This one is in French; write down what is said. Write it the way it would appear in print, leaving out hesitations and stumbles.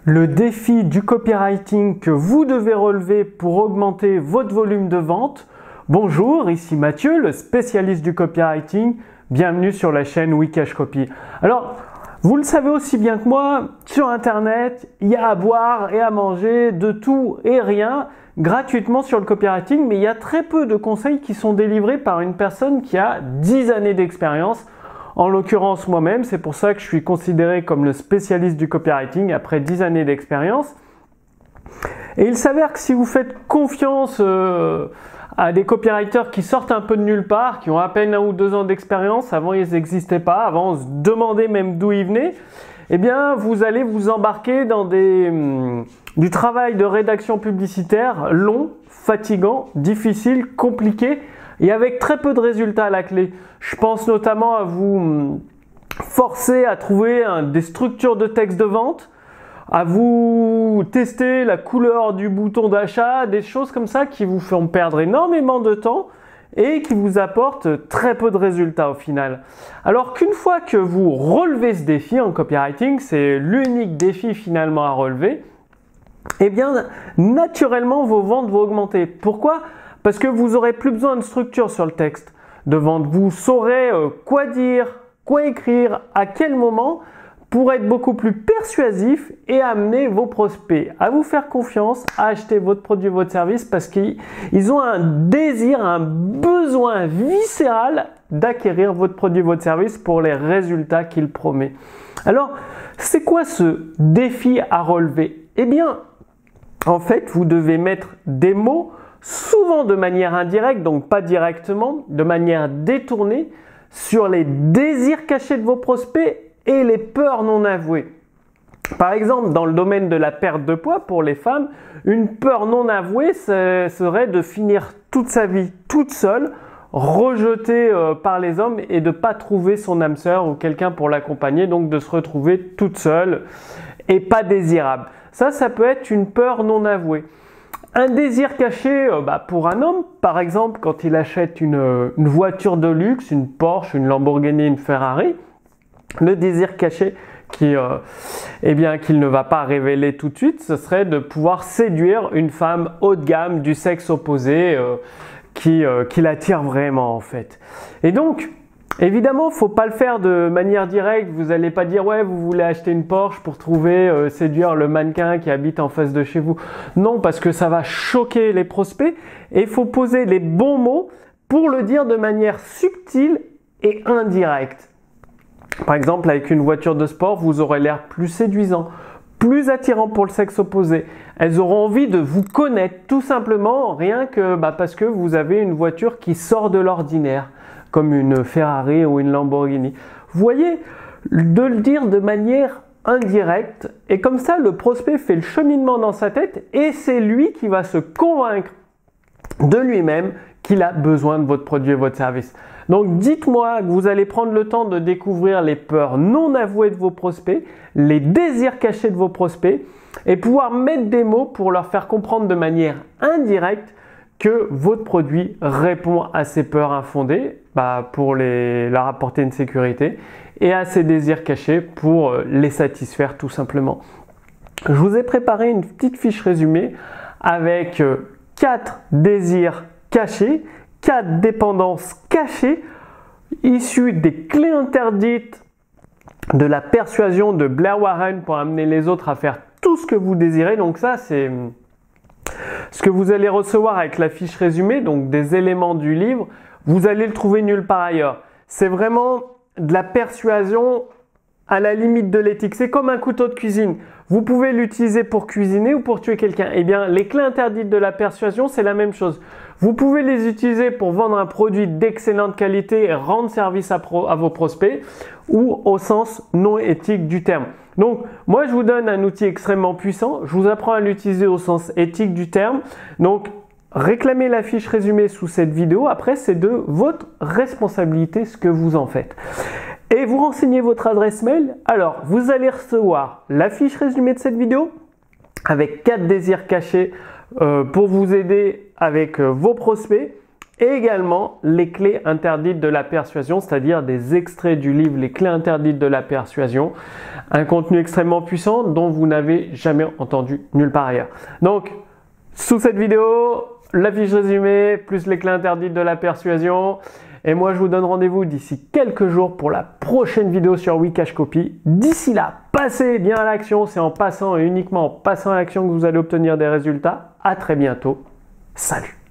Le défi du copywriting que vous devez relever pour augmenter votre volume de vente. Bonjour, ici Mathieu, le spécialiste du copywriting. Bienvenue sur la chaîne Wikash Copy. Alors, vous le savez aussi bien que moi, sur Internet, il y a à boire et à manger de tout et rien gratuitement sur le copywriting, mais il y a très peu de conseils qui sont délivrés par une personne qui a 10 années d'expérience. En l'occurrence moi-même, c'est pour ça que je suis considéré comme le spécialiste du copywriting après 10 années d'expérience. Et il s'avère que si vous faites confiance à des copywriters qui sortent un peu de nulle part, qui ont à peine 1 ou 2 ans d'expérience, avant ils n'existaient pas, avant on se demandait même d'où ils venaient, eh bien vous allez vous embarquer dans du travail de rédaction publicitaire long, fatigant, difficile, compliqué, et avec très peu de résultats à la clé. Je pense notamment à vous forcer à trouver des structures de texte de vente, à vous tester la couleur du bouton d'achat, des choses comme ça qui vous font perdre énormément de temps et qui vous apportent très peu de résultats au final. Alors qu'une fois que vous relevez ce défi en copywriting, c'est l'unique défi finalement à relever, eh bien naturellement vos ventes vont augmenter. Pourquoi ? Parce que vous n'aurez plus besoin de structure sur le texte de vente. Vous saurez quoi dire, quoi écrire, à quel moment pour être beaucoup plus persuasif et amener vos prospects à vous faire confiance, à acheter votre produit, votre service parce qu'ils ont un désir, un besoin viscéral d'acquérir votre produit, votre service pour les résultats qu'il promet. Alors, c'est quoi ce défi à relever ? Eh bien, en fait, vous devez mettre des mots souvent de manière indirecte, donc pas directement, de manière détournée, sur les désirs cachés de vos prospects et les peurs non avouées. Par exemple, dans le domaine de la perte de poids pour les femmes, une peur non avouée serait de finir toute sa vie toute seule, rejetée par les hommes et de ne pas trouver son âme sœur ou quelqu'un pour l'accompagner, donc de se retrouver toute seule et pas désirable. Ça peut être une peur non avouée. Un désir caché pour un homme, par exemple, quand il achète une voiture de luxe, une Porsche, une Lamborghini, une Ferrari, le désir caché qu'il ne va pas révéler tout de suite, ce serait de pouvoir séduire une femme haut de gamme du sexe opposé qui l'attire vraiment en fait. Et donc, évidemment, il ne faut pas le faire de manière directe. Vous n'allez pas dire « ouais, vous voulez acheter une Porsche pour séduire le mannequin qui habite en face de chez vous ». Non, parce que ça va choquer les prospects et il faut poser les bons mots pour le dire de manière subtile et indirecte. Par exemple, avec une voiture de sport, vous aurez l'air plus séduisant, plus attirant pour le sexe opposé. Elles auront envie de vous connaître tout simplement, rien que parce que vous avez une voiture qui sort de l'ordinaire, comme une Ferrari ou une Lamborghini. Vous voyez, de le dire de manière indirecte, et comme ça, le prospect fait le cheminement dans sa tête et c'est lui qui va se convaincre de lui-même qu'il a besoin de votre produit et votre service. Donc dites-moi que vous allez prendre le temps de découvrir les peurs non avouées de vos prospects, les désirs cachés de vos prospects et pouvoir mettre des mots pour leur faire comprendre de manière indirecte que votre produit répond à ces peurs infondées pour leur apporter une sécurité et à ces désirs cachés pour les satisfaire tout simplement. Je vous ai préparé une petite fiche résumée avec 4 désirs cachés, 4 dépendances cachées issues des clés interdites de la persuasion de Blair Warren pour amener les autres à faire tout ce que vous désirez. Donc ça, c'est ce que vous allez recevoir avec la fiche résumée, donc des éléments du livre. Vous allez le trouver nulle part ailleurs. C'est vraiment de la persuasion à la limite de l'éthique. C'est comme un couteau de cuisine. Vous pouvez l'utiliser pour cuisiner ou pour tuer quelqu'un. Eh bien, les clés interdites de la persuasion, c'est la même chose. Vous pouvez les utiliser pour vendre un produit d'excellente qualité et rendre service à vos prospects ou au sens non éthique du terme. Donc, moi, je vous donne un outil extrêmement puissant. Je vous apprends à l'utiliser au sens éthique du terme. Donc, réclamez la fiche résumée sous cette vidéo. Après, c'est de votre responsabilité ce que vous en faites. Et vous renseignez votre adresse mail. Alors, vous allez recevoir la fiche résumée de cette vidéo avec 4 désirs cachés pour vous aider avec vos prospects. et également les clés interdites de la persuasion, c'est-à-dire des extraits du livre Les clés interdites de la persuasion, un contenu extrêmement puissant dont vous n'avez jamais entendu nulle part ailleurs. Donc, sous cette vidéo, la fiche résumée, plus les clés interdites de la persuasion. Et moi, je vous donne rendez-vous d'ici quelques jours pour la prochaine vidéo sur Wikashcopy. D'ici là, passez bien à l'action. C'est en passant et uniquement en passant à l'action que vous allez obtenir des résultats. À très bientôt. Salut!